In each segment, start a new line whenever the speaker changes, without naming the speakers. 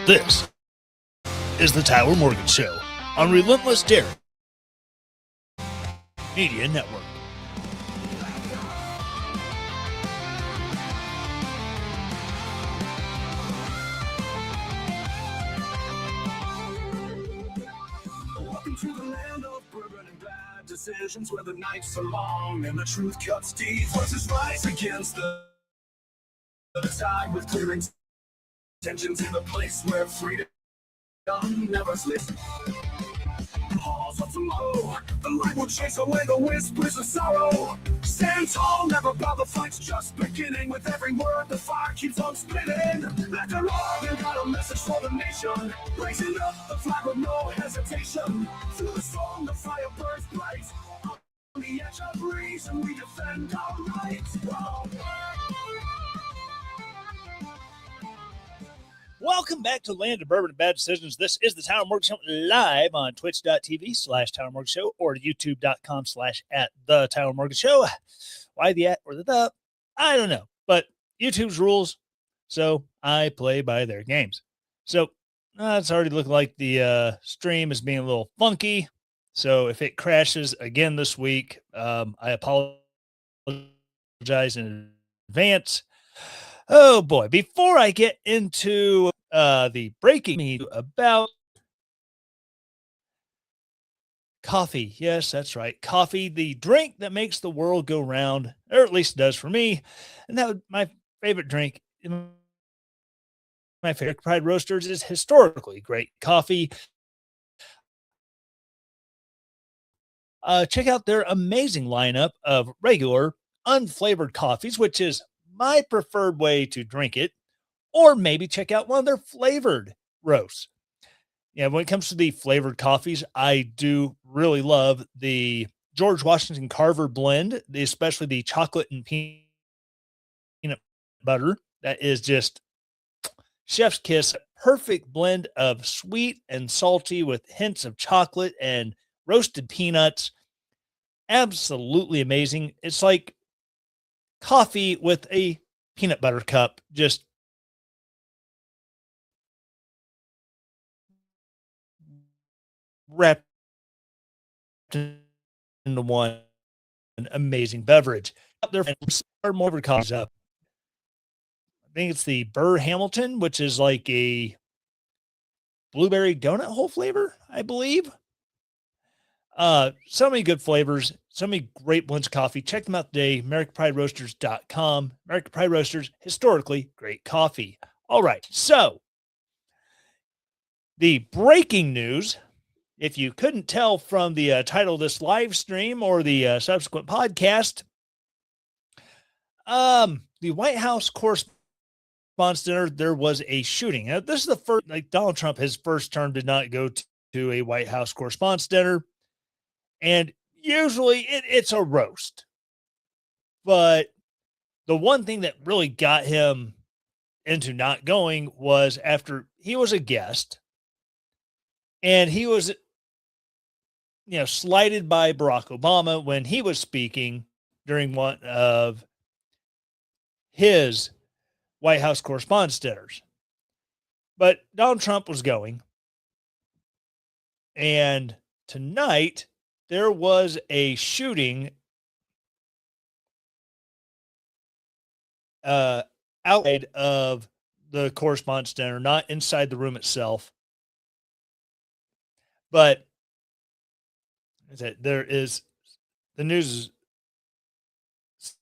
This is the Tyler Morgan Show on Relentless Dairy Media Network.
Welcome to the land of bourbon and bad decisions, where the nights are long and the truth cuts deep. Forces rise against the tide with clearing tensions in the place where freedom never sleeps. The halls of tomorrow, the light will chase away the whispers of sorrow. Stand tall, never bow, the fight's just beginning. With every word, the fire keeps on spinning. After all, you got a message for the nation. Raising up the flag with no hesitation. Through the storm, the fire burns bright. On the edge of reason, we defend our rights. Whoa.
Welcome back to the land of bourbon and bad decisions. This is the Tyler Morgan Show live on twitch.tv/Tyler Morgan Show or youtube.com/@the Tyler Morgan Show. Why the at or the? I don't know, but YouTube's rules, so I play by their games. So it's already looking like the stream is being a little funky. So if it crashes again this week, I apologize in advance. Oh boy, before I get into the breaking news about coffee. Yes, that's right. Coffee, the drink that makes the world go round, or at least does for me. And that my favorite drink, my favorite Pride Roasters, is historically great coffee. Check out their amazing lineup of regular unflavored coffees, which is my preferred way to drink it, or maybe check out one of their flavored roasts. Yeah, when it comes to the flavored coffees, I do really love the George Washington Carver blend, especially the chocolate and peanut butter. That is just chef's kiss, perfect blend of sweet and salty with hints of chocolate and roasted peanuts. Absolutely amazing. It's like coffee with a peanut butter cup, just wrapped into one amazing beverage. Out there are more coffees up. I think it's the Burr Hamilton, which is like a blueberry donut hole flavor, I believe. So many good flavors, so many great blends of coffee. Check them out today. AmericanPrideRoasters.com. American Pride Roasters, historically great coffee. All right. So the breaking news, if you couldn't tell from the title of this live stream or the subsequent podcast, the White House Correspondents Dinner, there was a shooting. Now, this is the first, like Donald Trump, his first term did not go to a White House Correspondents Dinner. And usually it's a roast. But the one thing that really got him into not going was after he was a guest and he was, slighted by Barack Obama when he was speaking during one of his White House Correspondents' dinners. But Donald Trump was going. And tonight, there was a shooting outside of the Correspondents' Dinner, not inside the room itself. But there is, the news is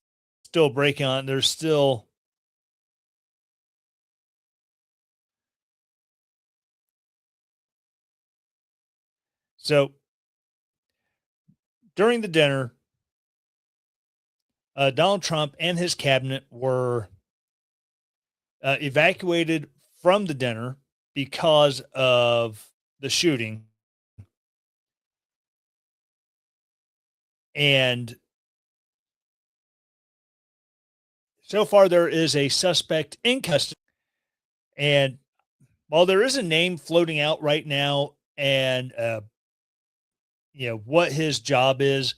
still breaking on. There's still so during the dinner, Donald Trump and his cabinet were evacuated from the dinner because of the shooting. And so far, there is a suspect in custody. And while there is a name floating out right now and, what his job is,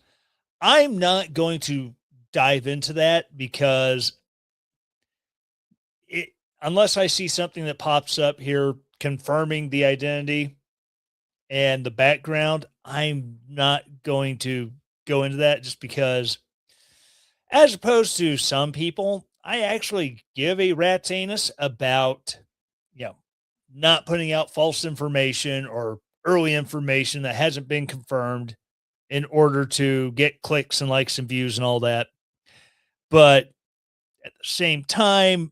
I'm not going to dive into that because unless I see something that pops up here confirming the identity and the background. I'm not going to go into that just because, as opposed to some people, I actually give a rat's anus about, you know, not putting out false information or early information that hasn't been confirmed in order to get clicks and likes and views and all that. But at the same time,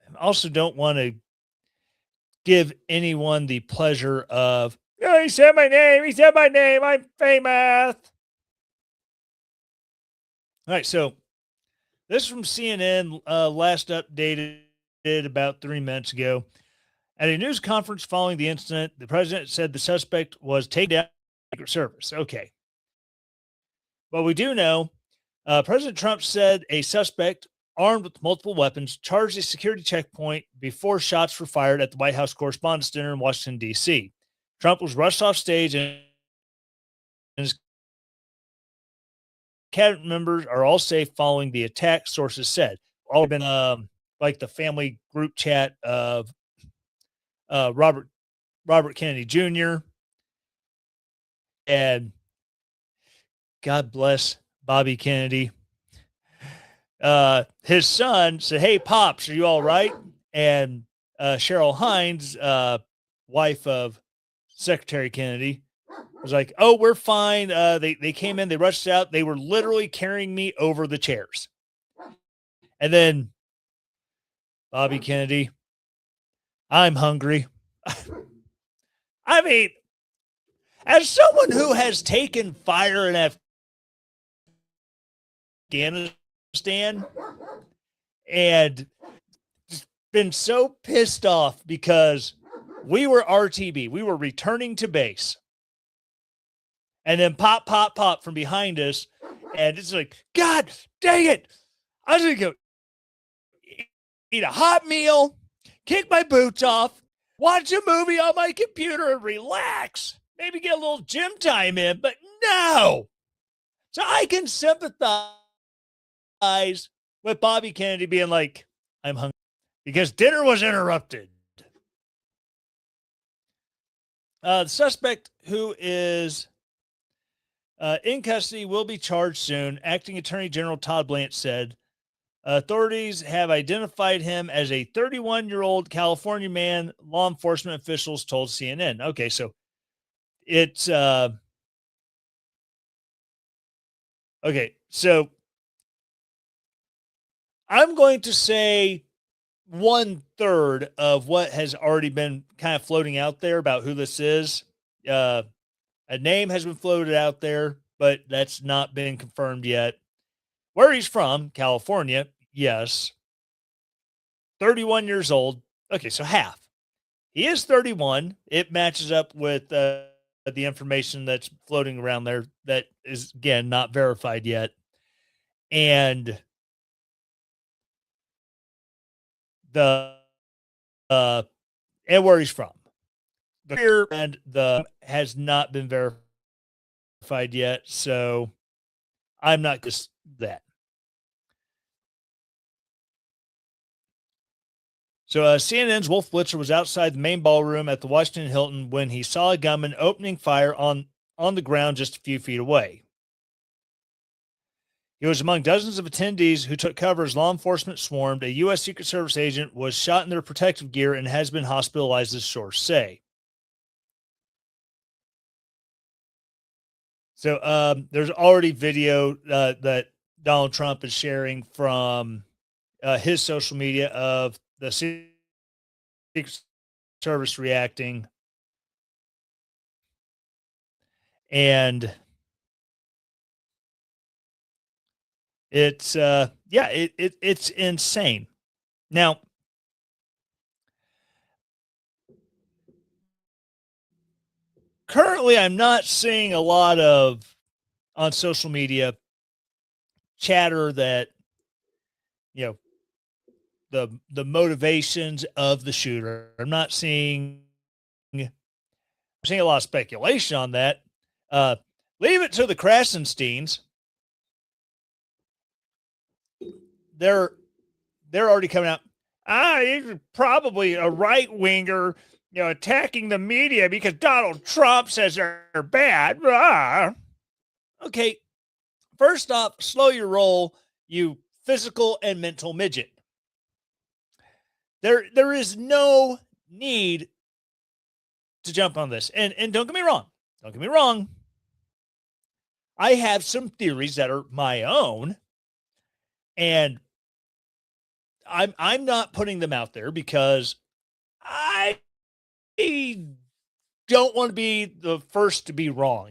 I also don't want to give anyone the pleasure of, oh, he said my name. He said my name. I'm famous. All right. So this is from CNN, last updated about 3 minutes ago. At a news conference following the incident, the president said the suspect was taken down by Secret Service. Okay. Well, we do know President Trump said a suspect armed with multiple weapons charged a security checkpoint before shots were fired at the White House Correspondents' Dinner in Washington, D.C. Trump was rushed off stage and his cabinet members are all safe following the attack, sources said. All been like the family group chat of Robert Kennedy Jr. and God bless Bobby Kennedy. His son said, "Hey, Pops, are you all right?" And Cheryl Hines, wife of Secretary Kennedy, was like, "Oh, we're fine." They came in, they rushed out. They were literally carrying me over the chairs. And then Bobby Kennedy, "I'm hungry." I mean, as someone who has taken fire in Afghanistan and been so pissed off because we were RTB, we were returning to base, and then pop, pop, pop from behind us, and it's like, God dang it! I was gonna go eat a hot meal, kick my boots off, watch a movie on my computer, and relax. Maybe get a little gym time in, but no. So I can sympathize with Bobby Kennedy being like, I'm hungry, because dinner was interrupted. The suspect, who is in custody, will be charged soon. Acting Attorney General Todd Blanche said authorities have identified him as a 31-year-old California man, law enforcement officials told CNN. Okay, so it's okay, so I'm going to say 1/3 of what has already been kind of floating out there about who this is. A name has been floated out there, but that's not been confirmed yet. Where he's from, California, yes. 31 years old. Okay, so half. He is 31. It matches up with the information that's floating around there that is, again, not verified yet. And the and where he's from. The year and the has not been verified yet, so I'm not just that. So CNN's Wolf Blitzer was outside the main ballroom at the Washington Hilton when he saw a gunman opening fire on the ground just a few feet away. He was among dozens of attendees who took cover as law enforcement swarmed. A U.S. Secret Service agent was shot in their protective gear and has been hospitalized, as sources say. So there's already video that Donald Trump is sharing from his social media of the Secret Service reacting. And it's it's insane. Now, currently I'm not seeing a lot of on social media chatter that, you know, the motivations of the shooter. I'm not seeing a lot of speculation on that. Leave it to the Krasensteins. They're already coming out. He's probably a right winger attacking the media because Donald Trump says they're bad. Okay, first off, slow your roll, you physical and mental midget. There is no need to jump on this. And don't get me wrong. Don't get me wrong. I have some theories that are my own, and I'm not putting them out there because I don't want to be the first to be wrong,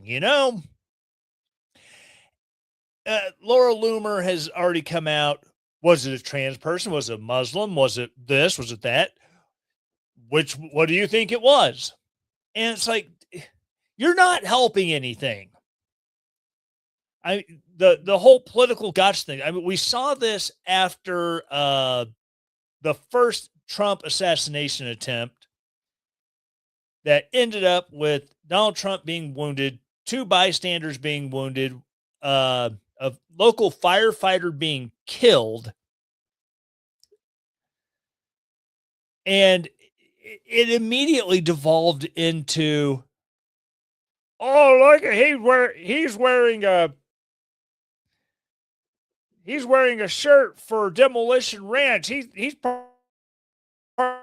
Laura Loomer has already come out. Was it a trans person? Was it a Muslim? Was it this? Was it that? What do you think it was? And it's like, you're not helping anything. The whole political gotcha thing. I mean, we saw this after the first Trump assassination attempt that ended up with Donald Trump being wounded, 2 bystanders being wounded, a local firefighter being killed. And it immediately devolved into, oh, look, he's wearing a shirt for Demolition Ranch. He's part of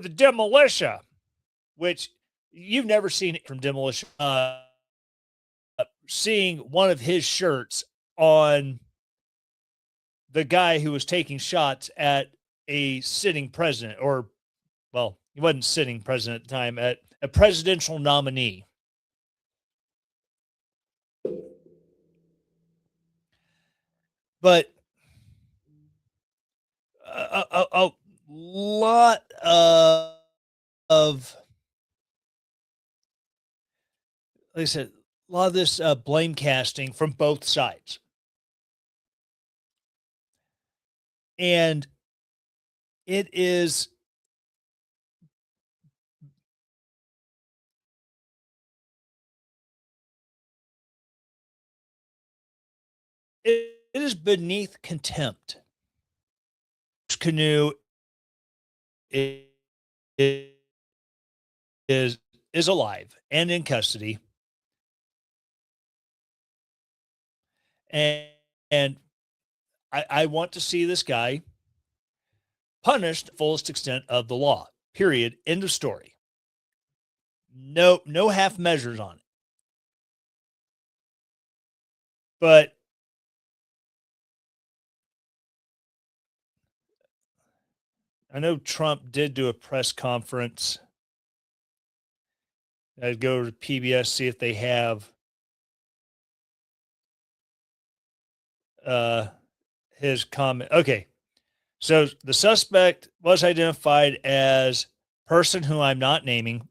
the Demolition, which you've never seen it from Demolition. Seeing one of his shirts on the guy who was taking shots at a sitting president, or, well, he wasn't sitting president at the time, at a presidential nominee. But a lot of, like I said, a lot of this blame casting from both sides. And it is beneath contempt. Canoe is alive and in custody. And I want to see this guy punished to the fullest extent of the law. Period. End of story. No half measures on it. But I know Trump did do a press conference. I'd go to PBS, see if they have his comment. Okay. So the suspect was identified as person who I'm not naming,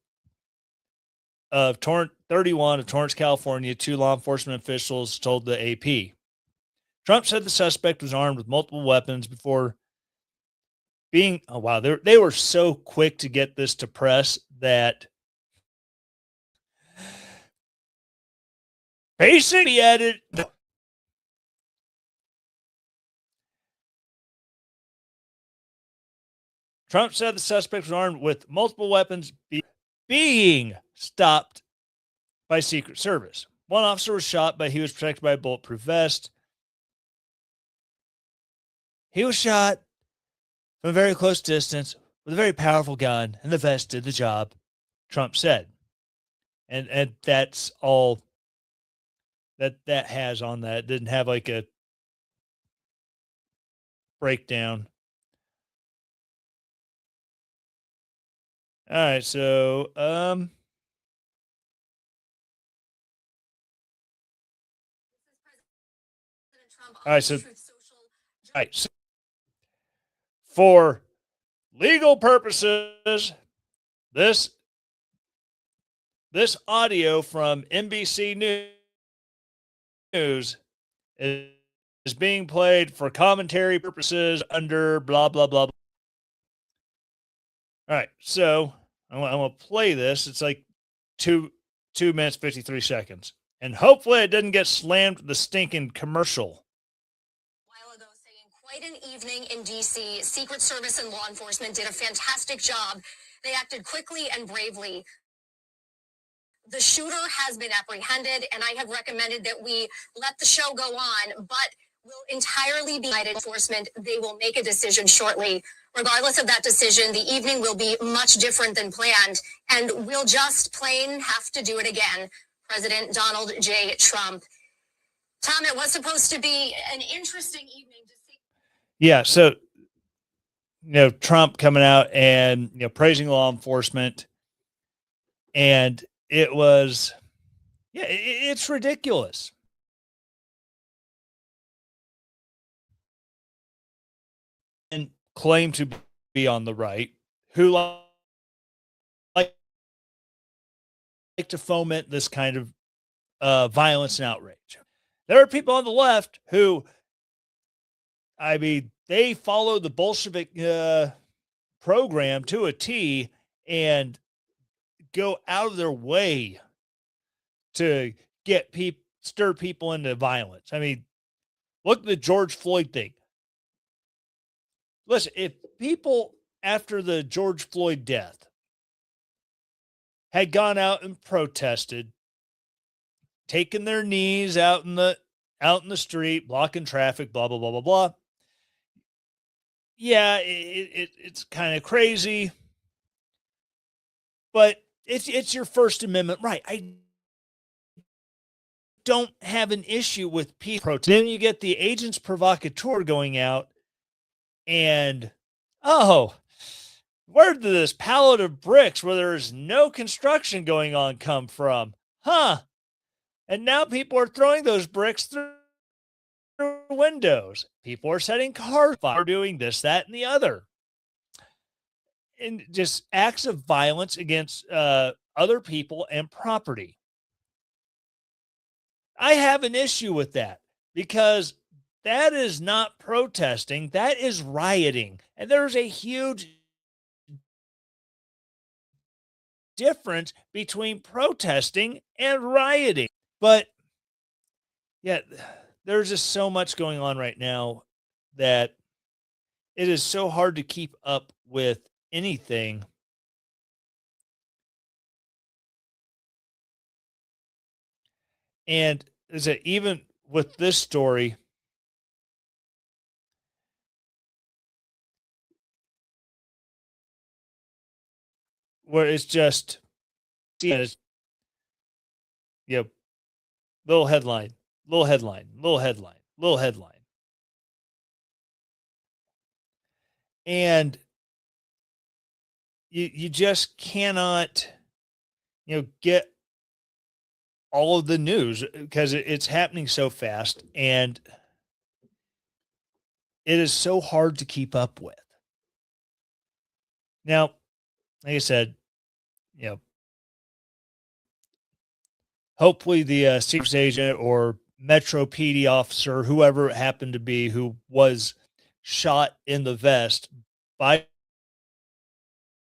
of 31 of Torrance, California. 2 law enforcement officials told the AP. Trump said the suspect was armed with multiple weapons before being, oh wow, they were so quick to get this to press that basically he added, Trump said the suspect was armed with multiple weapons being stopped by Secret Service. One officer was shot, but he was protected by a bulletproof vest. He was shot from a very close distance with a very powerful gun, and the vest did the job, Trump said. And that's all that has on that. It didn't have like a breakdown. All right, so all right, so for legal purposes, this audio from NBC News is being played for commentary purposes under blah blah blah. All right, so I'm gonna play this. It's like 2 minutes 53 seconds, and hopefully it didn't get slammed with the stinking commercial.
While ago, saying quite Biden evening in D.C., Secret Service and law enforcement did a fantastic job. They acted quickly and bravely. The shooter has been apprehended, and I have recommended that we let the show go on, but will entirely be Biden enforcement. They will make a decision shortly. Regardless of that decision, the evening will be much different than planned, and we'll just plain have to do it again. President Donald J. Trump. Tom, it was supposed to be an interesting evening to see.
Yeah, so Trump coming out and praising law enforcement, and it was, it's ridiculous. And claim to be on the right, who like to foment this kind of violence and outrage. There are people on the left who, I mean, they follow the Bolshevik program to a T and go out of their way to get stir people into violence. I mean, look at the George Floyd thing. Listen, if people after the George Floyd death had gone out and protested, taken their knees out in the street, blocking traffic, blah blah blah blah blah. Yeah, it's kind of crazy, but it's your First Amendment right. I don't have an issue with peace protest. Then you get the agents provocateur going out and, oh, where did this pallet of bricks where there's no construction going on come from? Huh. And now people are throwing those bricks through windows. People are setting cars fire, doing this, that, and the other. And just acts of violence against other people and property. I have an issue with that because that is not protesting. That is rioting. And there's a huge difference between protesting and rioting. But yeah, there's just so much going on right now that it is so hard to keep up with anything. And is it even with this story? Where it's just, little headline, little headline, little headline, little headline. And you just cannot, get all of the news because it's happening so fast and it is so hard to keep up with. Now, like I said, hopefully the secret agent or Metro PD officer, whoever it happened to be, who was shot in the vest by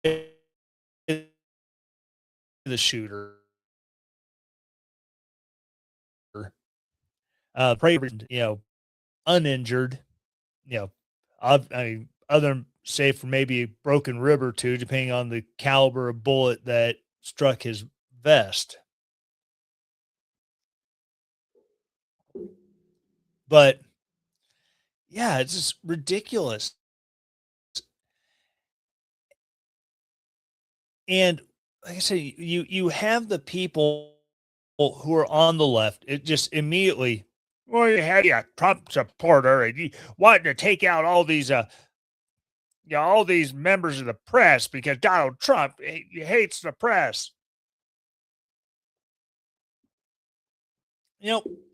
the shooter, pray, uninjured, I mean, other than say for maybe a broken rib or two, depending on the caliber of bullet that struck his vest. But yeah, it's just ridiculous. And like I said, you have the people who are on the left. It just immediately, well, you had a Trump supporter and you wanted to take out all these all these members of the press because Donald Trump he hates the press.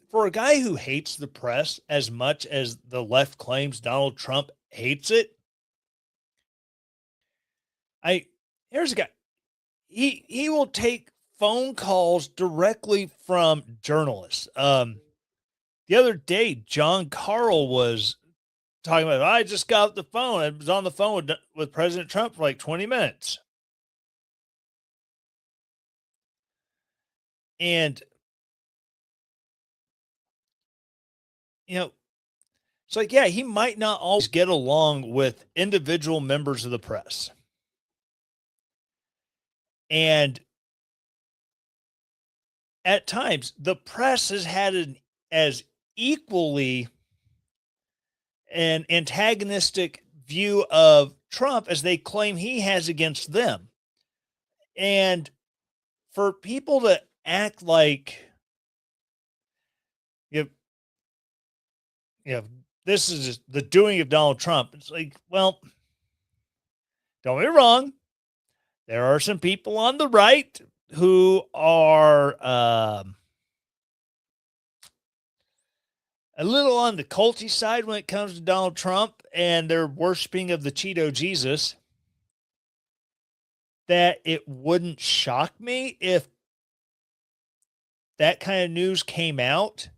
For a guy who hates the press as much as the left claims Donald Trump hates it, here's a guy. He will take phone calls directly from journalists. The other day, John Carl was talking about, I just got off the phone. I was on the phone with President Trump for like 20 minutes. And, It's like, yeah, he might not always get along with individual members of the press. And at times, the press has had an as equally an antagonistic view of Trump as they claim he has against them. And for people to act like, you know, this is just the doing of Donald Trump, it's like, well, don't get me wrong. There are some people on the right who are a little on the culty side when it comes to Donald Trump and their worshiping of the Cheeto Jesus, that it wouldn't shock me if that kind of news came out.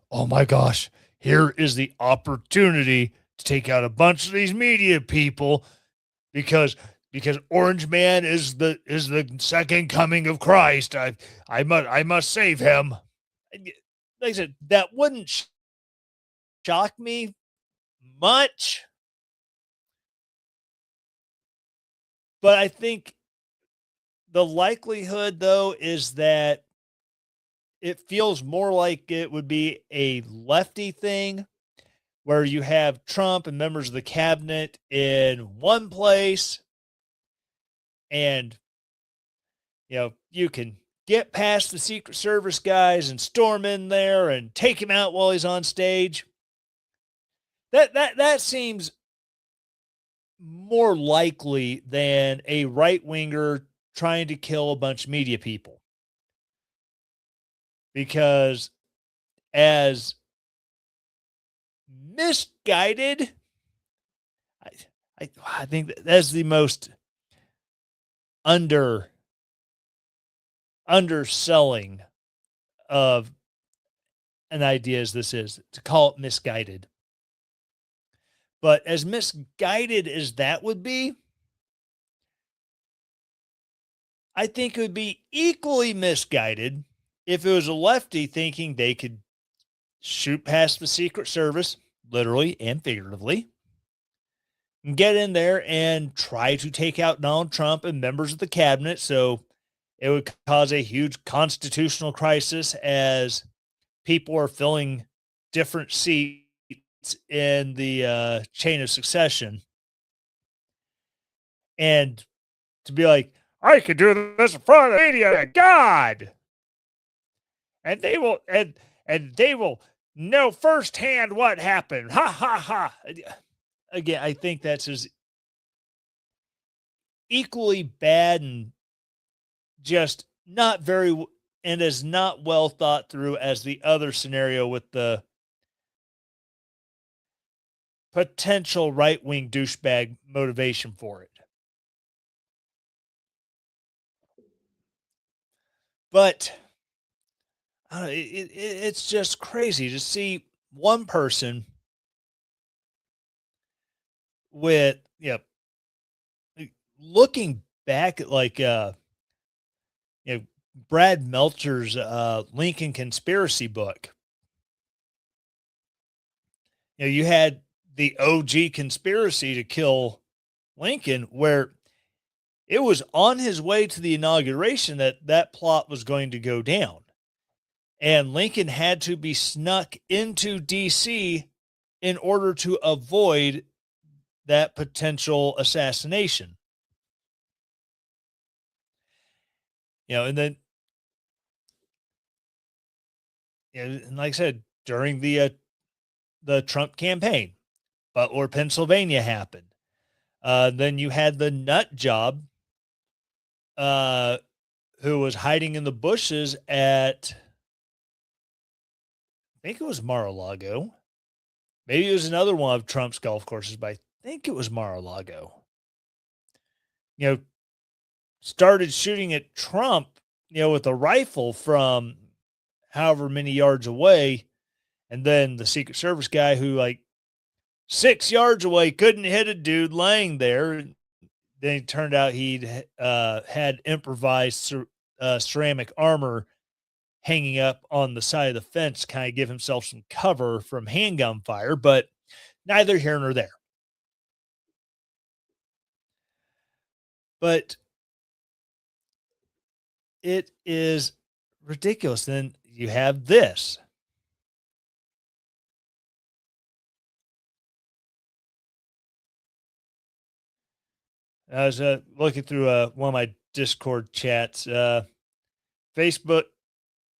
Oh my gosh, here is the opportunity to take out a bunch of these media people because Orange Man is the second coming of Christ. I must save him. Like I said, that wouldn't shock me much. But I think the likelihood, though, is that it feels more like it would be a lefty thing where you have Trump and members of the cabinet in one place and, you can get past the Secret Service guys and storm in there and take him out while he's on stage. That seems more likely than a right-winger trying to kill a bunch of media people. Because as misguided, I think that's the most underselling of an idea as this is, to call it misguided. But as misguided as that would be, I think it would be equally misguided if it was a lefty thinking they could shoot past the Secret Service, literally and figuratively, and get in there and try to take out Donald Trump and members of the cabinet. So it would cause a huge constitutional crisis as people are filling different seats in the chain of succession. And to be like, I could do this in front of the media, God. And they will and they will know firsthand what happened. Ha ha ha. Again, I think that's as equally bad and just not very and as not well thought through as the other scenario with the potential right-wing douchebag motivation for it. But it's just crazy to see one person with, looking back at like, Brad Meltzer's Lincoln conspiracy book. You had the OG conspiracy to kill Lincoln, where it was on his way to the inauguration that plot was going to go down. And Lincoln had to be snuck into D.C. in order to avoid that potential assassination. And then, and like I said, during the Trump campaign, Butler, Pennsylvania happened. Then you had the nut job who was hiding in the bushes at, I think it was Mar-a-Lago. Maybe it was another one of Trump's golf courses, but I think it was Mar-a-Lago. Started shooting at Trump, with a rifle from however many yards away. And then the Secret Service guy who, like, 6 yards away couldn't hit a dude laying there. Then it turned out he'd had improvised ceramic armor hanging up on the side of the fence, kind of give himself some cover from handgun fire, but neither here nor there. But it is ridiculous. Then you have this. I was looking through one of my Discord chats. Facebook,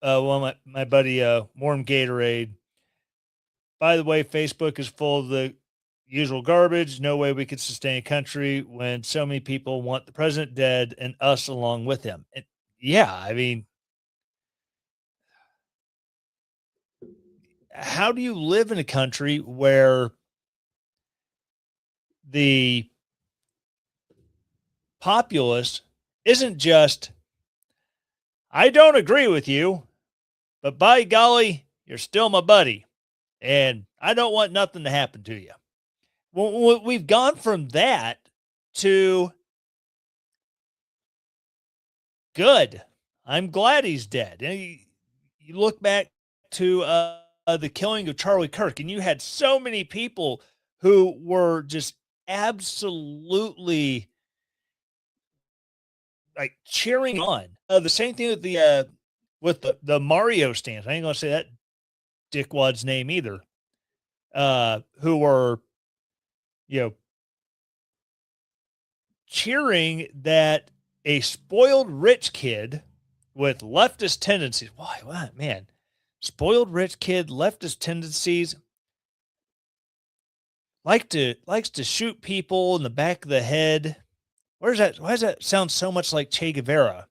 one of my buddy, Warm Gatorade. By the way, Facebook is full of the usual garbage. No way we could sustain a country when so many people want the president dead and us along with him. And yeah, I mean, how do you live in a country where the populace isn't just, I don't agree with you, but by golly, you're still my buddy, and I don't want nothing to happen to you. Well, we've gone from that to good. I'm glad he's dead. And you look back to the killing of Charlie Kirk, and you had so many people who were just absolutely like cheering on. The same thing with the Mario stands. I ain't gonna say that dickwad's name either. Who were, you know, cheering that a spoiled rich kid with leftist tendencies. Why, what, man? Spoiled rich kid, leftist tendencies, likes to shoot people in the back of the head. Why does that sound so much like Che Guevara?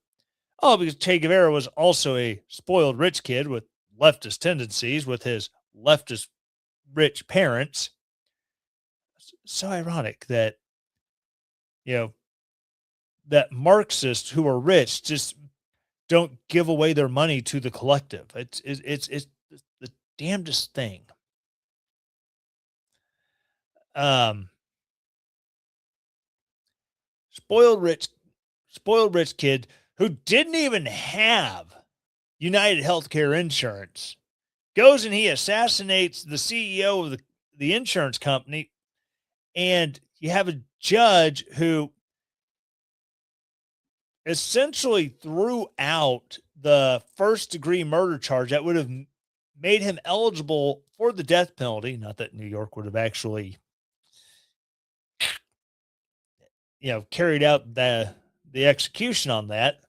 Oh, because Che Guevara was also a spoiled rich kid with leftist tendencies with his leftist rich parents. So ironic that, you know, that Marxists who are rich just don't give away their money to the collective. It's the damnedest thing. Spoiled rich kid who didn't even have United Healthcare insurance goes and he assassinates the CEO of the insurance company, and you have a judge who essentially threw out the first-degree murder charge that would have made him eligible for the death penalty. Not that New York would have actually, you know, carried out the execution on that.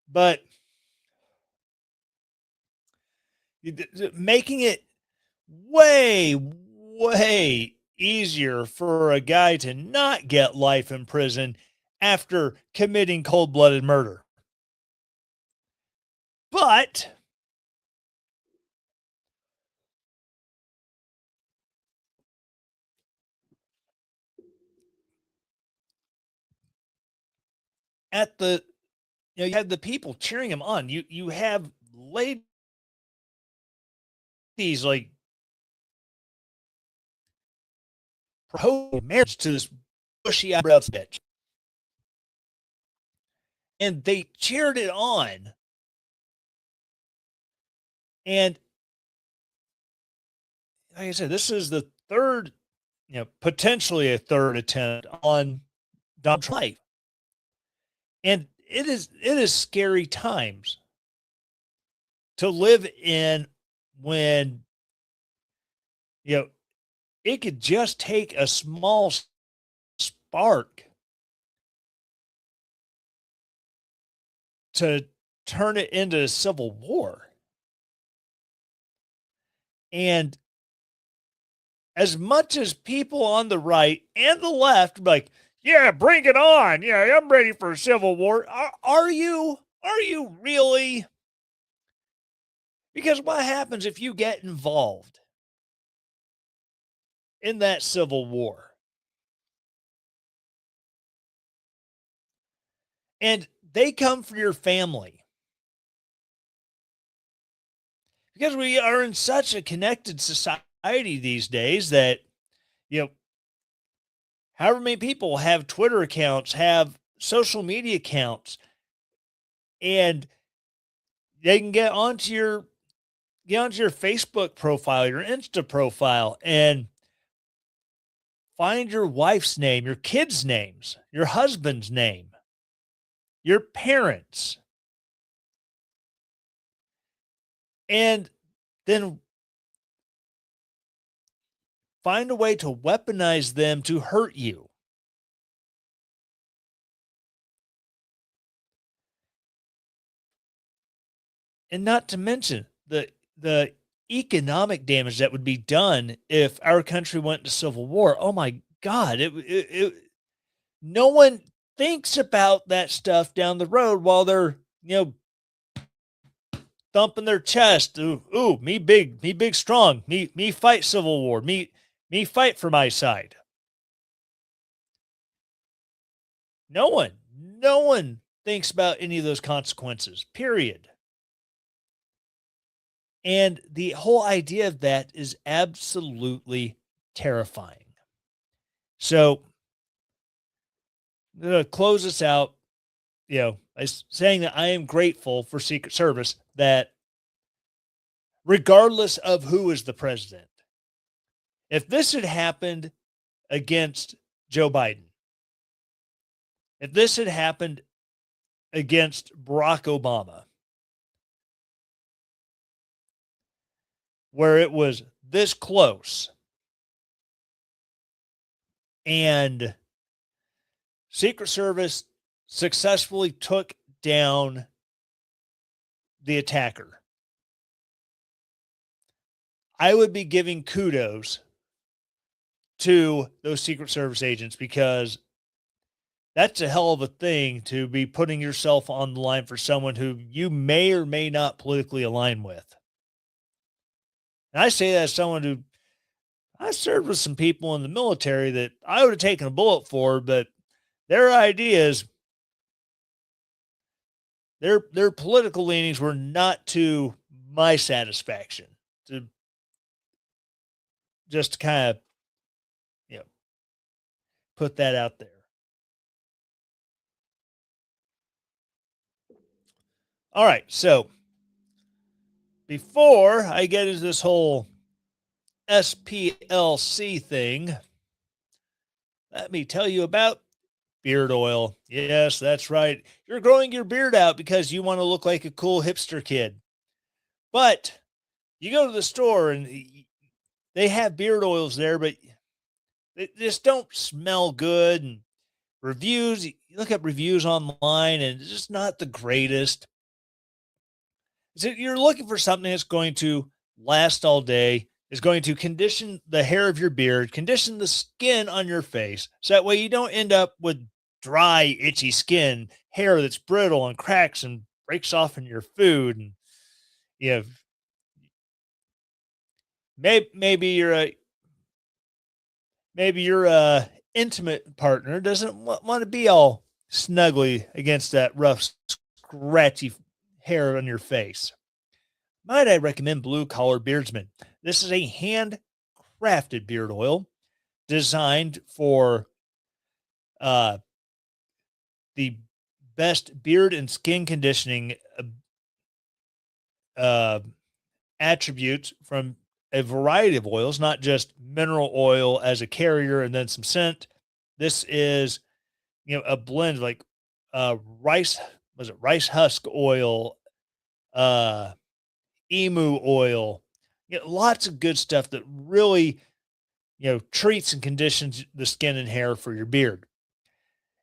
But making it way, way easier for a guy to not get life in prison after committing cold-blooded murder. But at the, you know, you have the people cheering him on. You have ladies like proposing marriage to this bushy eyebrows bitch, and they cheered it on. And like I said, this is the third, you know, potentially a third attempt on Donald Trump. And it is scary times to live in when, you know, it could just take a small spark to turn it into a civil war. And as much as people on the right and the left be like, yeah, bring it on. Yeah, I'm ready for a civil war. Are you really? Because what happens if you get involved in that civil war? And they come for your family. Because we are in such a connected society these days that, you know, however many people have Twitter accounts, have social media accounts, and they can get onto your Facebook profile, your Insta profile, and find your wife's name, your kids' names, your husband's name, your parents, and then find a way to weaponize them to hurt you. And not to mention the economic damage that would be done if our country went into civil war. Oh my God. No one thinks about that stuff down the road while they're, thumping their chest. Ooh, me big, strong. Me fight civil war. Me fight for my side. No one thinks about any of those consequences, period. And the whole idea of that is absolutely terrifying. So I'm going to close this out, by saying that I am grateful for Secret Service that regardless of who is the president, if this had happened against Joe Biden, if this had happened against Barack Obama, where it was this close, and Secret Service successfully took down the attacker, I would be giving kudos to those Secret Service agents, because that's a hell of a thing to be putting yourself on the line for someone who you may or may not politically align with. And I say that as someone who, I served with some people in the military that I would have taken a bullet for, but their ideas, their political leanings were not to my satisfaction. To just kind of, put that out there. All right, so before I get into this whole SPLC thing, let me tell you about beard oil. Yes, that's right. You're growing your beard out because you want to look like a cool hipster kid. But you go to the store and they have beard oils there, but they just don't smell good. And reviews, you look up reviews online and it's just not the greatest. So you're looking for something that's going to last all day, is going to condition the hair of your beard, condition the skin on your face, so that way you don't end up with dry, itchy skin, hair that's brittle and cracks and breaks off in your food. And maybe your intimate partner doesn't want to be all snuggly against that rough, scratchy hair on your face. Might I recommend Blue Collar Beardsman? This is a handcrafted beard oil designed for the best beard and skin conditioning attributes from a variety of oils, not just mineral oil as a carrier and then some scent. This is, a blend like rice husk oil, emu oil, lots of good stuff that really, treats and conditions the skin and hair for your beard.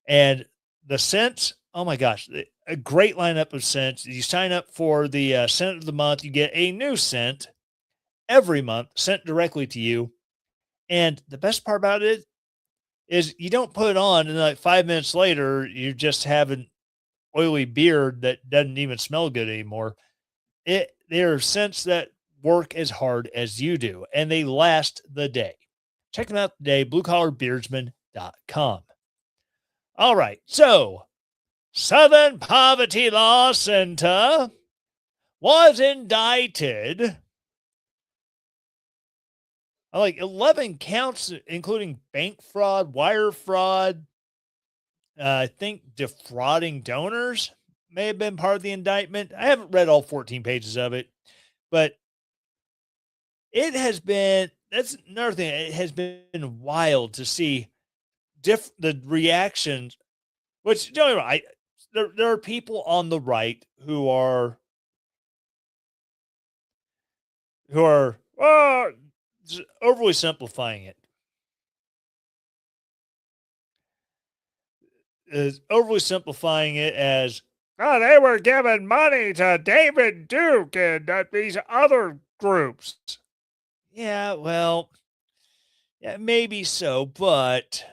And the scents, oh my gosh, a great lineup of scents. You sign up for the scent of the month, you get a new scent every month sent directly to you. And the best part about it is you don't put it on and like 5 minutes later, you just have an oily beard that doesn't even smell good anymore. There are scents that work as hard as you do, and they last the day. Check them out today, bluecollarbeardsman.com. All right, so Southern Poverty Law Center was indicted on 11 counts, including bank fraud, wire fraud, I think defrauding donors may have been part of the indictment. I haven't read all 14 pages of it, but it has been, that's another thing. It has been wild to see the reactions, which don't get me wrong, there are people on the right who are just overly simplifying it. Is overly simplifying it as, oh, they were giving money to David Duke and these other groups. Yeah, well, yeah, maybe so, but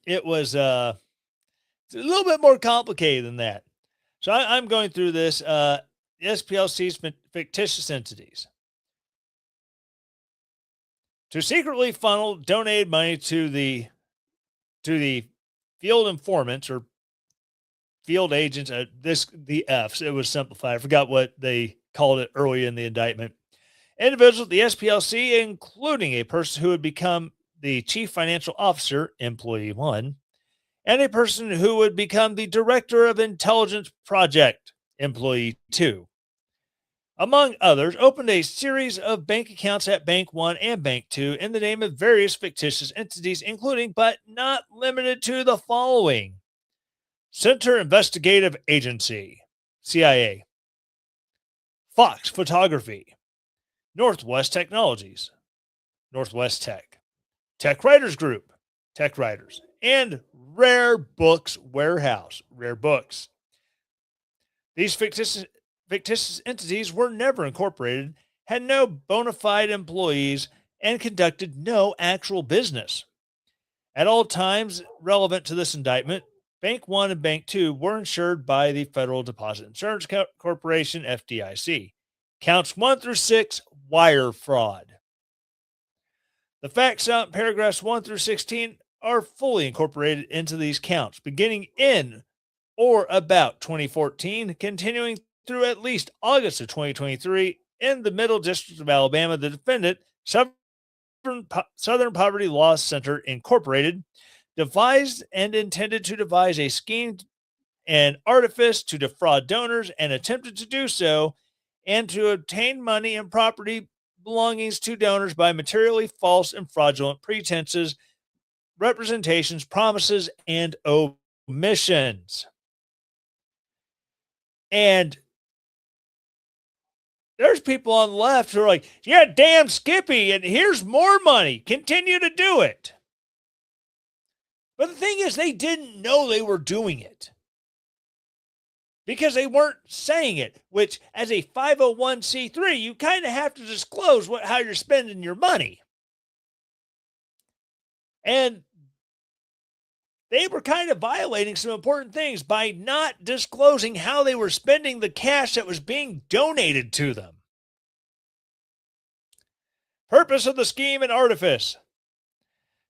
it was it's a little bit more complicated than that. So I'm going through this. SPLC's fictitious entities to secretly funnel donated money to the field informants or field agents. The Fs. It was simplified. I forgot what they called it early in the indictment. Individuals at the SPLC, including a person who would become the chief financial officer, employee 1, and a person who would become the director of intelligence project, employee 2, among others, opened a series of bank accounts at Bank 1 and Bank 2 in the name of various fictitious entities, including but not limited to the following: Center Investigative Agency, CIA; Fox Photography; Northwest Technologies, Northwest Tech; Tech Writers Group, Tech Writers; and Rare Books Warehouse, Rare Books. These fictitious entities were never incorporated, had no bona fide employees, and conducted no actual business. At all times relevant to this indictment, Bank 1 and Bank 2 were insured by the Federal Deposit Insurance Corporation, FDIC. Counts 1 through 6, wire fraud. The facts out in paragraphs 1 through 16 are fully incorporated into these counts, beginning in or about 2014, continuing through at least August of 2023. In the Middle District of Alabama, the defendant, Southern Poverty Law Center Incorporated, devised and intended to devise a scheme and artifice to defraud donors and attempted to do so, and to obtain money and property belongings to donors by materially false and fraudulent pretenses, representations, promises, and omissions. And there's people on the left who are like, yeah, damn Skippy, and here's more money. Continue to do it. But the thing is, they didn't know they were doing it because they weren't saying it, which as a 501c3, you kind of have to disclose how you're spending your money. And they were kind of violating some important things by not disclosing how they were spending the cash that was being donated to them. Purpose of the scheme and artifice.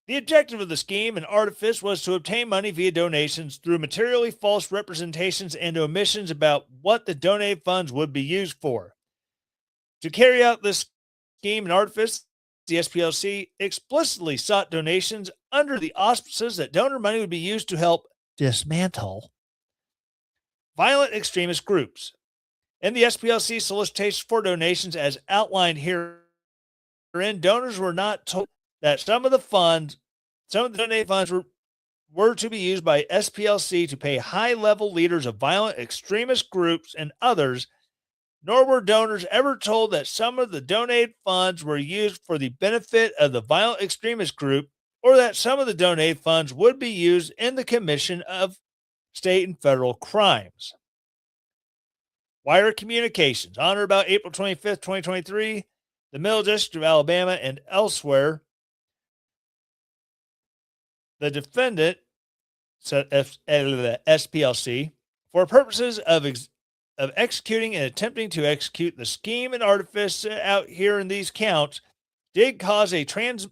The objective of the scheme and artifice was to obtain money via donations through materially false representations and omissions about what the donated funds would be used for. To carry out this scheme and artifice, the SPLC explicitly sought donations under the auspices that donor money would be used to help dismantle violent extremist groups. In the SPLC solicitations for donations as outlined herein, donors were not told that some of the donated funds were to be used by SPLC to pay high-level leaders of violent extremist groups and others, nor were donors ever told that some of the donated funds were used for the benefit of the violent extremist group, or that some of the donated funds would be used in the commission of state and federal crimes. Wire communications. On or about April 25th, 2023, the Middle District of Alabama and elsewhere, the defendant, SPLC, for purposes of executing and attempting to execute the scheme and artifice out here in these counts, did cause to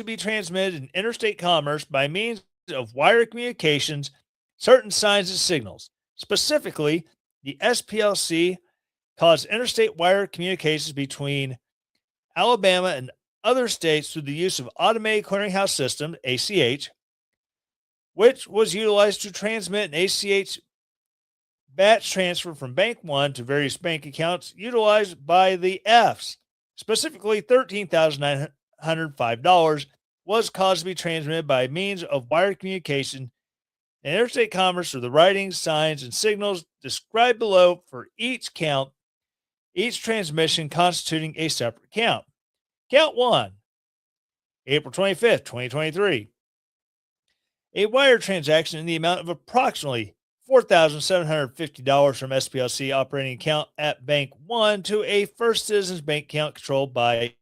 be transmitted in interstate commerce by means of wire communications certain signs and signals. Specifically, the SPLC caused interstate wire communications between Alabama and other states through the use of automated clearinghouse system, ACH, which was utilized to transmit an ACH batch transfer from Bank 1 to various bank accounts utilized by the Fs. Specifically, $13,905 was caused to be transmitted by means of wire communication and interstate commerce through the writings, signs, and signals described below for each count, each transmission constituting a separate count. Count 1, April 25th, 2023. A wire transaction in the amount of approximately $4,750 from SPLC operating account at Bank 1 to a First Citizens Bank account controlled by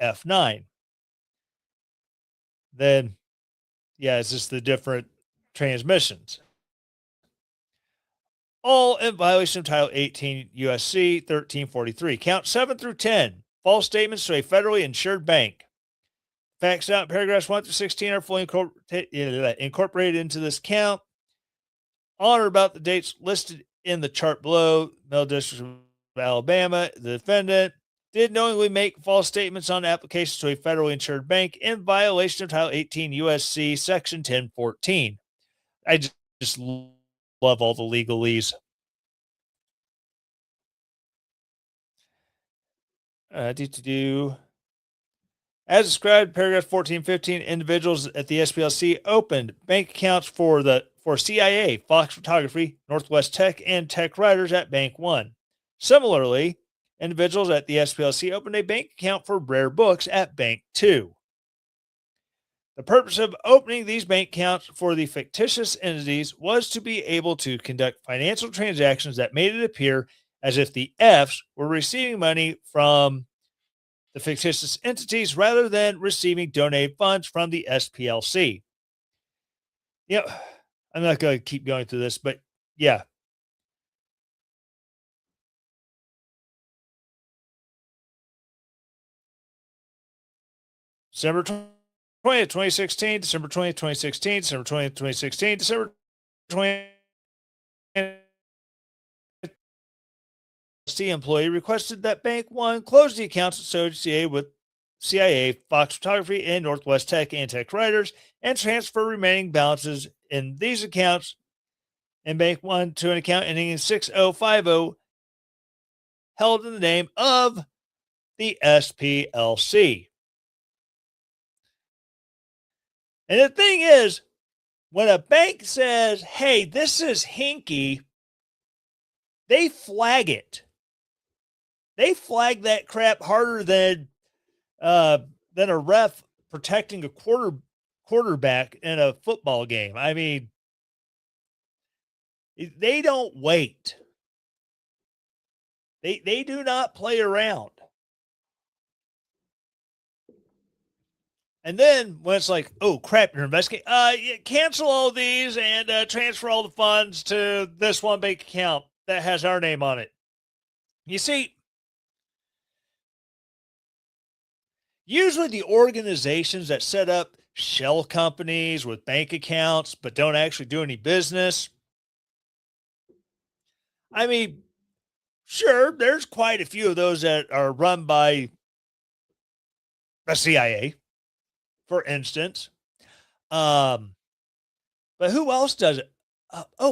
F9. Then, it's just the different transmissions. All in violation of Title 18 USC 1343. Count 7 through 10. False statements to a federally insured bank. Facts out in paragraphs 1 through 16 are fully incorporated into this count on or about the dates listed in the chart below. Middle District of Alabama, the defendant did knowingly make false statements on applications to a federally insured bank in violation of Title 18 USC Section 1014. I just love all the legalese. As described, paragraph 1415, individuals at the SPLC opened bank accounts for CIA, Fox Photography, Northwest Tech, and Tech Writers at Bank 1. Similarly, individuals at the SPLC opened a bank account for Rare Books at Bank 2. The purpose of opening these bank accounts for the fictitious entities was to be able to conduct financial transactions that made it appear as if the Fs were receiving money from the fictitious entities rather than receiving donated funds from the SPLC. I'm not going to keep going through this, but yeah. December 20th, 2016, December 20th, 2016, December 20th, 2016, December 20th. Employee requested that Bank 1 close the accounts associated with CIA, Fox Photography, and Northwest Tech and Tech Writers and transfer remaining balances in these accounts in Bank 1 to an account ending in 6050 held in the name of the SPLC. And the thing is, when a bank says, hey, this is hinky, they flag it. They flag that crap harder than a ref protecting a quarterback in a football game. I mean, they don't wait. They do not play around. And then when it's like, oh crap, you're investigating, cancel all these and transfer all the funds to this one bank account that has our name on it. You see, usually the organizations that set up shell companies with bank accounts but don't actually do any business. I mean, sure, there's quite a few of those that are run by the CIA, for instance. But who else does it?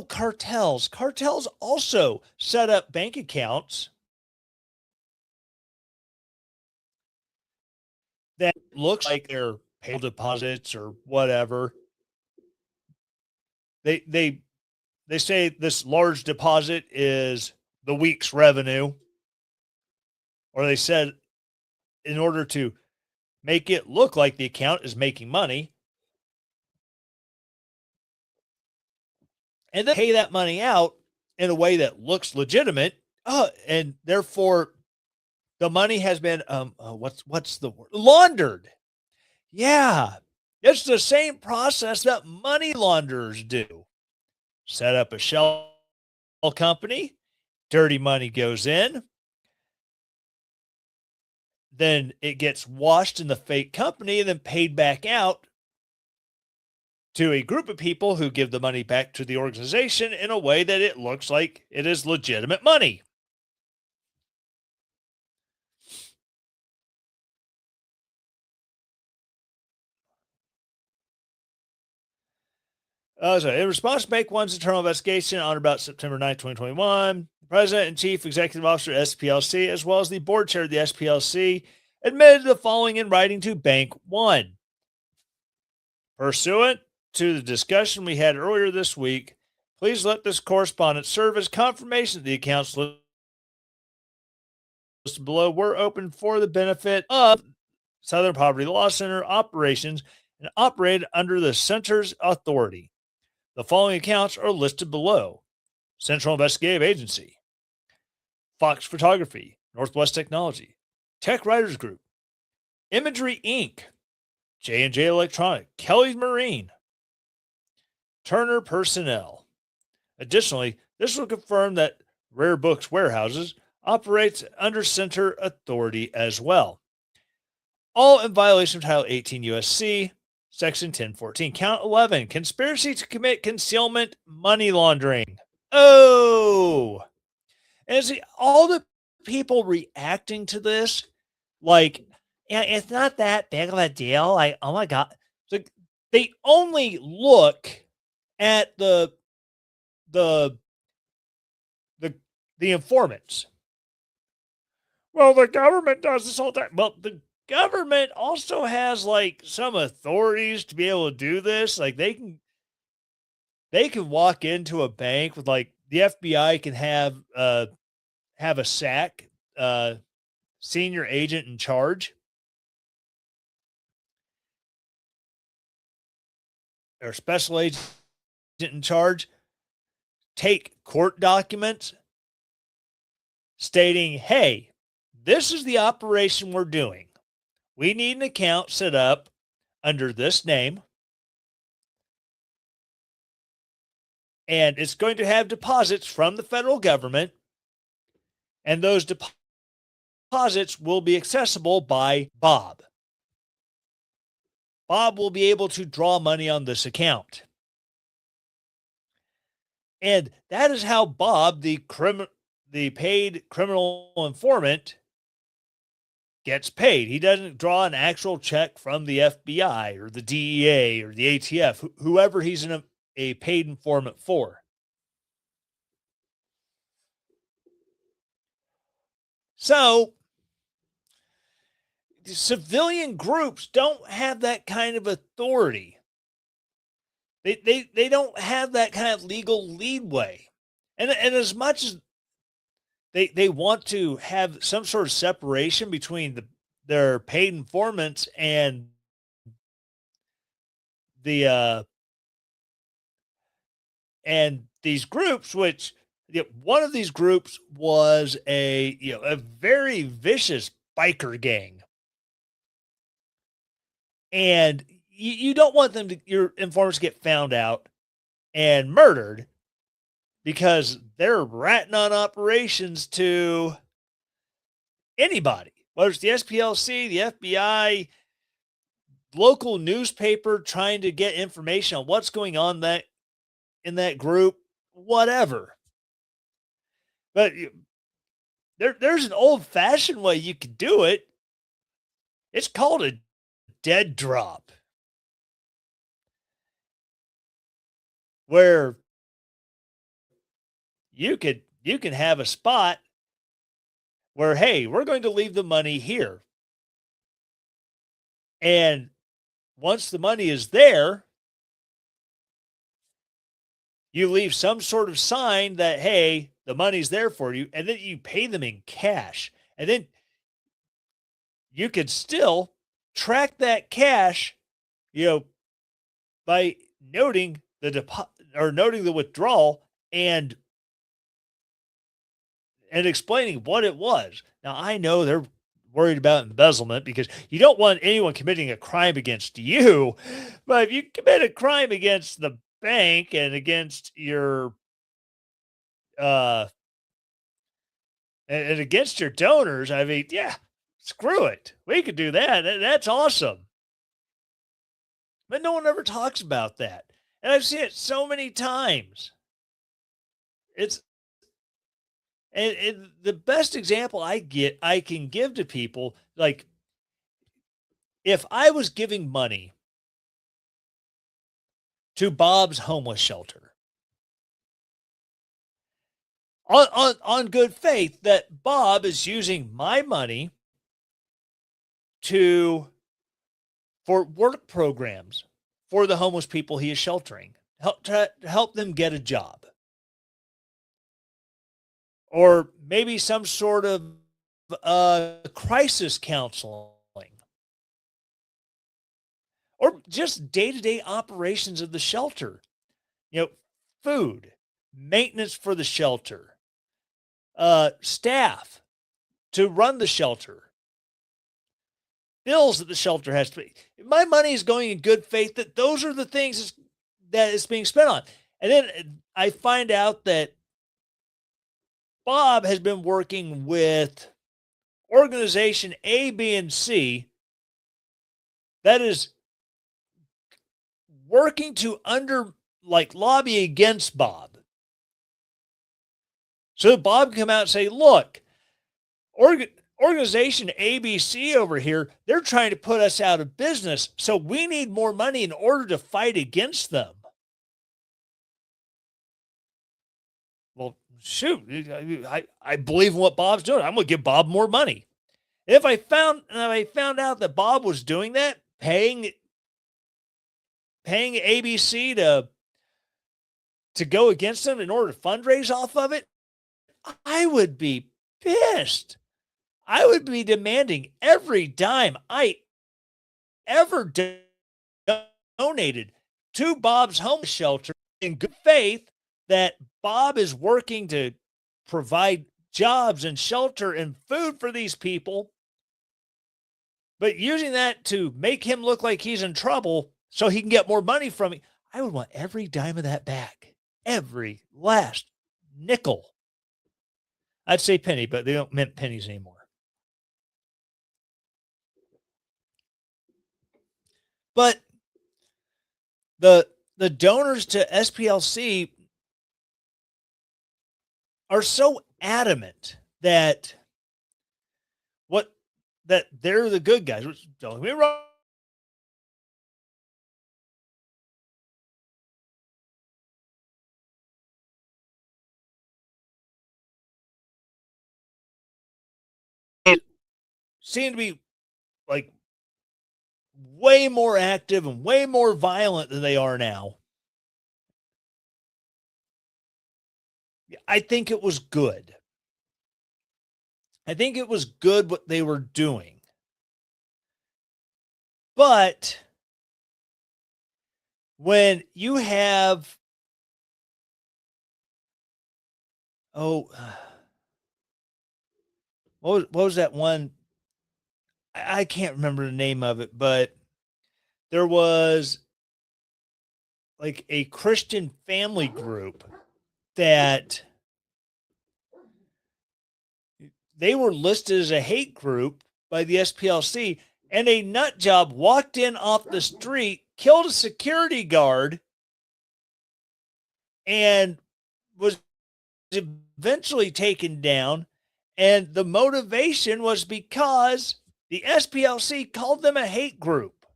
Cartels. Cartels also set up bank accounts that looks like they're pay deposits or whatever. They say this large deposit is the week's revenue, or they said in order to make it look like the account is making money, and then pay that money out in a way that looks legitimate, and therefore the money has been what's the word? Laundered. Yeah, it's the same process that money launderers do. Set up a shell company, dirty money goes in, then it gets washed in the fake company and then paid back out to a group of people who give the money back to the organization in a way that it looks like it is legitimate money. In response to Bank One's internal investigation on or about September 9, 2021, the President and Chief Executive Officer of SPLC, as well as the board chair of the SPLC, admitted the following in writing to Bank One. Pursuant to the discussion we had earlier this week, please let this correspondence serve as confirmation that the accounts listed below were open for the benefit of Southern Poverty Law Center operations and operated under the center's authority. The following accounts are listed below: Central Investigative Agency, Fox Photography, Northwest Technology, Tech Writers Group, Imagery Inc., J&J Electronic, Kelly's Marine, Turner Personnel. Additionally, this will confirm that Rare Books Warehouses operates under center authority as well. All in violation of Title 18 U.S.C. Section 1014. Count 11, conspiracy to commit concealment money laundering. Oh! And see, all the people reacting to this, like, yeah, it's not that big of a deal. Like, oh my God. So they only look at the informants. Well, the government does this all the time. Well, the government also has like some authorities to be able to do this. Like they can walk into a bank with, like, the FBI can have a SAC, senior agent in charge, or special agent in charge, take court documents stating, hey, this is the operation we're doing. We need an account set up under this name, and it's going to have deposits from the federal government, and those deposits will be accessible by Bob. Bob will be able to draw money on this account. And that is how Bob, the paid criminal informant, gets paid. He doesn't draw an actual check from the FBI or the DEA or the ATF, whoever he's a paid informant for. So, the civilian groups don't have that kind of authority. They don't have that kind of legal leadway. And as much as they want to have some sort of separation between their paid informants and these groups, which, one of these groups was a very vicious biker gang, and you don't want your informants to get found out and murdered because they're ratting on operations to anybody, whether it's the SPLC, the FBI, local newspaper trying to get information on what's going on in that group, whatever. But there's an old-fashioned way you could do it. It's called a dead drop, where you can have a spot where, hey, we're going to leave the money here. And once the money is there, you leave some sort of sign that, hey, the money's there for you, and then you pay them in cash. And then you could still track that cash, by noting the withdrawal and explaining what it was. Now, I know they're worried about embezzlement because you don't want anyone committing a crime against you. But if you commit a crime against the bank and against your and against your donors, I mean, yeah, screw it. We could do that. That's awesome. But no one ever talks about that. And I've seen it so many times. And the best example I can give to people, like, if I was giving money to Bob's homeless shelter on good faith that Bob is using my money for work programs for the homeless people he is sheltering, to help them get a job. Or maybe some sort of crisis counseling. Or just day-to-day operations of the shelter. Food, maintenance for the shelter, staff to run the shelter, bills that the shelter has to pay. My money is going in good faith that those are the things that it's being spent on. And then I find out that Bob has been working with organization A, B, and C that is working to lobby against Bob. So Bob can come out and say, look, organization ABC over here, they're trying to put us out of business, so we need more money in order to fight against them. Well, shoot, I believe in what Bob's doing. I'm going to give Bob more money. If I found out that Bob was doing that, paying ABC to go against them in order to fundraise off of it, I would be pissed. I would be demanding every dime I ever donated to Bob's homeless shelter in good faith that Bob is working to provide jobs and shelter and food for these people, but using that to make him look like he's in trouble so he can get more money from me. I would want every dime of that back. Every last nickel. I'd say penny, but they don't mint pennies anymore. But the donors to SPLC are so adamant that they're the good guys. Which, don't get me wrong. Seem to be way more active and way more violent than they are now. I think it was good. I think it was good what they were doing. But when you have what was that one? I can't remember the name of it, but there was a Christian family group that they were listed as a hate group by the SPLC, and a nut job walked in off the street, killed a security guard, and was eventually taken down. And the motivation was because the SPLC called them a hate group.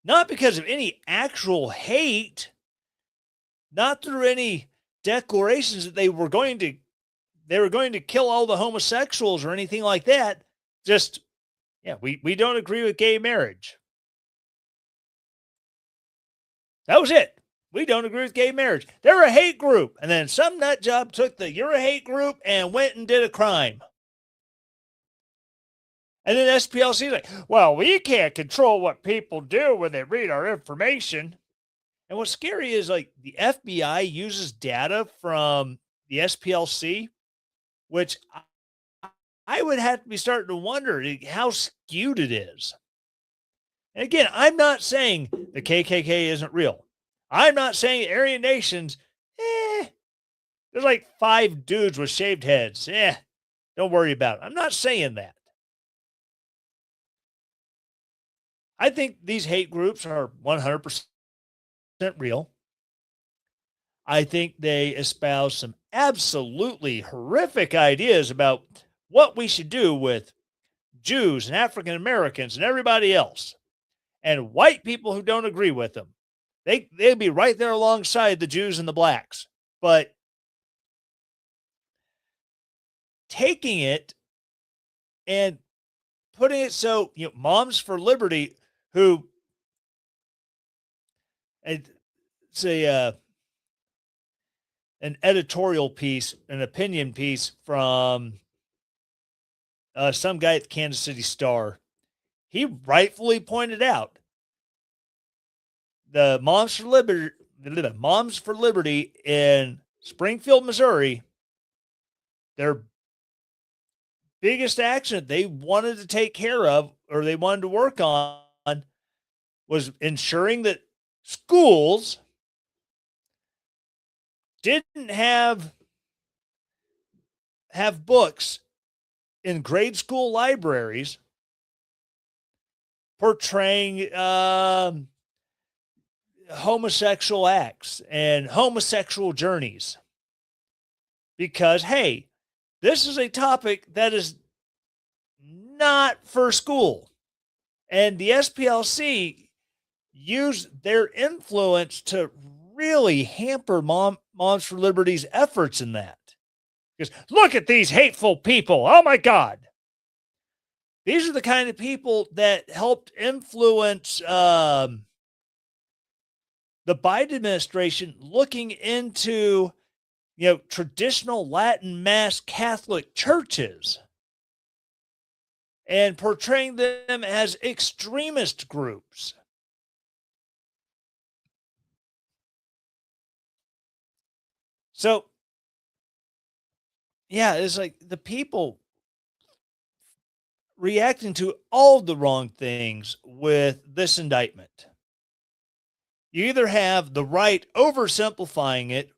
Not because of any actual hate, not through any declarations that they were going to kill all the homosexuals or anything like that. Just, we don't agree with gay marriage. That was it. We don't agree with gay marriage. They're a hate group. And then some nut job took you're a hate group and went and did a crime. And then SPLC is like, well, we can't control what people do when they read our information. And what's scary is the FBI uses data from the SPLC, which I would have to be starting to wonder how skewed it is. And again, I'm not saying the KKK isn't real. I'm not saying Aryan nations, there's 5 dudes with shaved heads. Don't worry about it. I'm not saying that. I think these hate groups are 100% real. I think they espouse some absolutely horrific ideas about what we should do with Jews and African Americans and everybody else. and white people who don't agree with them. They'd be right there alongside the Jews and the blacks. But taking it and putting it so, Moms for Liberty, who it's an editorial piece, an opinion piece from some guy at the Kansas City Star. He rightfully pointed out the Moms for Liberty in Springfield, Missouri, their biggest action they wanted to take care of, or they wanted to work on, was ensuring that schools didn't have books in grade school libraries portraying homosexual acts and homosexual journeys. Because, hey, this is a topic that is not for school. And the SPLC used their influence to really hamper Moms for Liberty's efforts in that. Because look at these hateful people. Oh, my God. These are the kind of people that helped influence the Biden administration looking into, traditional Latin Mass Catholic churches and portraying them as extremist groups. So, yeah, it's like the people reacting to all the wrong things with this indictment. You either have the right oversimplifying it,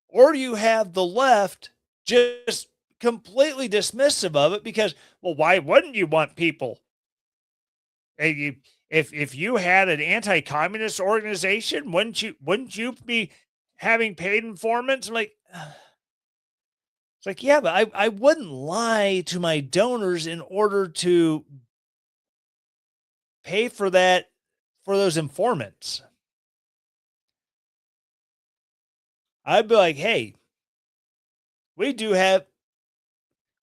or you have the left just completely dismissive of it because, well, why wouldn't you want people? If you had an anti-communist organization, wouldn't you be having paid informants? Like, it's like, yeah, but I wouldn't lie to my donors in order to pay for that, for those informants. I'd be like, hey, we do have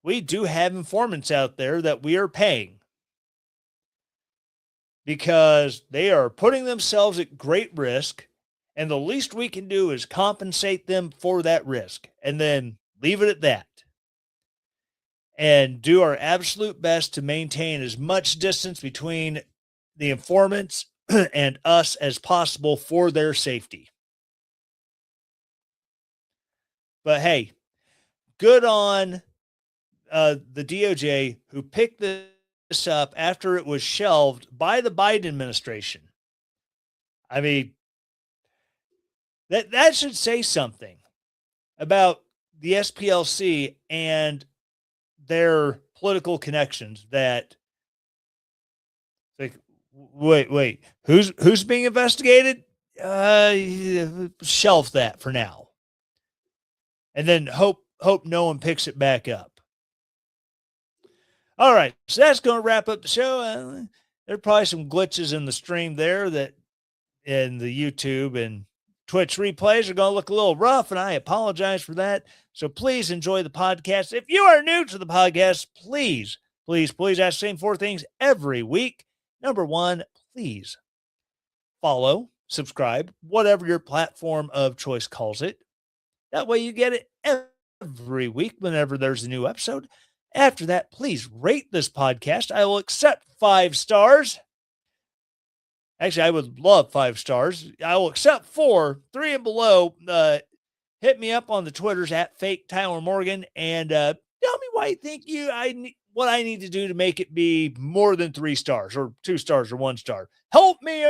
informants out there that we are paying because they are putting themselves at great risk, and the least we can do is compensate them for that risk and then leave it at that and do our absolute best to maintain as much distance between the informants and us as possible for their safety. But hey, good on the DOJ who picked this up after it was shelved by the Biden administration. I mean, that should say something about the SPLC and their political connections. That, like, wait, who's being investigated? Shelf that for now, and then hope no one picks it back up. All right, so that's going to wrap up the show. There are probably some glitches in the stream there that in the YouTube and Twitch replays are going to look a little rough, and I apologize for that. So please enjoy the podcast. If you are new to the podcast, please ask the same four things every week. Number one, please follow, subscribe, whatever your platform of choice calls it. That way you get it every week whenever there's a new episode. After that, please rate this podcast. I will accept 5 stars. Actually, I would love 5 stars. I will accept 4, 3 and below. Hit me up on the Twitters at Fake Tyler Morgan and tell me why you think what I need to do to make it be more than 3 stars or 2 stars or 1 star. Help me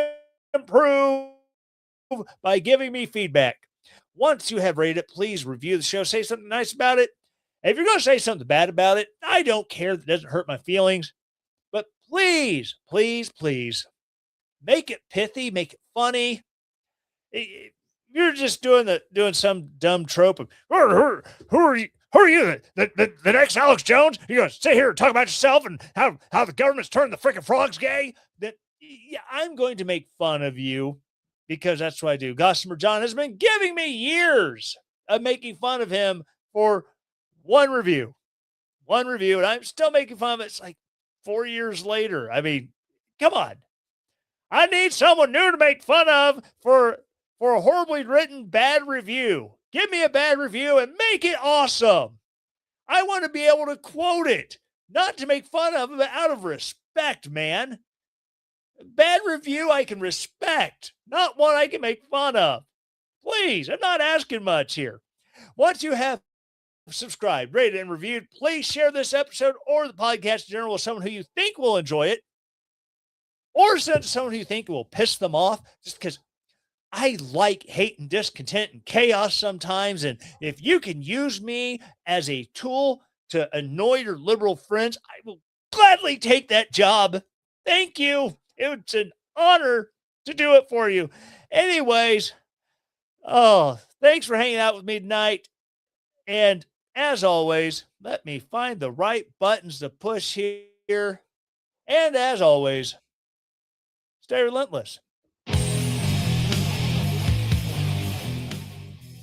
improve by giving me feedback. Once you have rated it, please review the show. Say something nice about it. If you're going to say something bad about it, I don't care. That doesn't hurt my feelings. But please, make it pithy, make it funny. You're just doing some dumb trope of who are who are you, the next Alex Jones? You're going to sit here and talk about yourself and how the government's turned the freaking frogs gay? Yeah, I'm going to make fun of you because that's what I do. Gossamer John has been giving me years of making fun of him for one review, and I'm still making fun of it. It's like 4 years later. I mean, come on. I need someone new to make fun of for a horribly written bad review. Give me a bad review and make it awesome. I want to be able to quote it, not to make fun of it, but out of respect, man. Bad review I can respect, not one I can make fun of. Please, I'm not asking much here. Once you have subscribed, rated, and reviewed, please share this episode or the podcast in general with someone who you think will enjoy it, or send it to someone who you think will piss them off, just because I like hate and discontent and chaos sometimes. And if you can use me as a tool to annoy your liberal friends, I will gladly take that job. Thank you. It's an honor to do it for you. Anyways, thanks for hanging out with me tonight. And as always, let me find the right buttons to push here. And as always, stay relentless.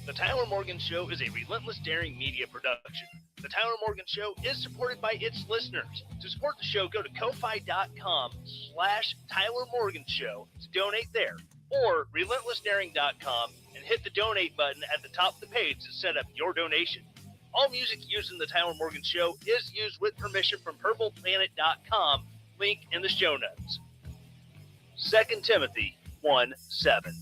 The Tyler Morgan Show is a relentless daring media production. The Tyler Morgan Show is supported by its listeners. To support the show, go to ko-fi.com/Tyler Morgan Show to donate there, or relentlessdaring.com and hit the donate button at the top of the page to set up your donation. All music used in the Tyler Morgan Show is used with permission from purpleplanet.com, link in the show notes. 2 Timothy 1:7.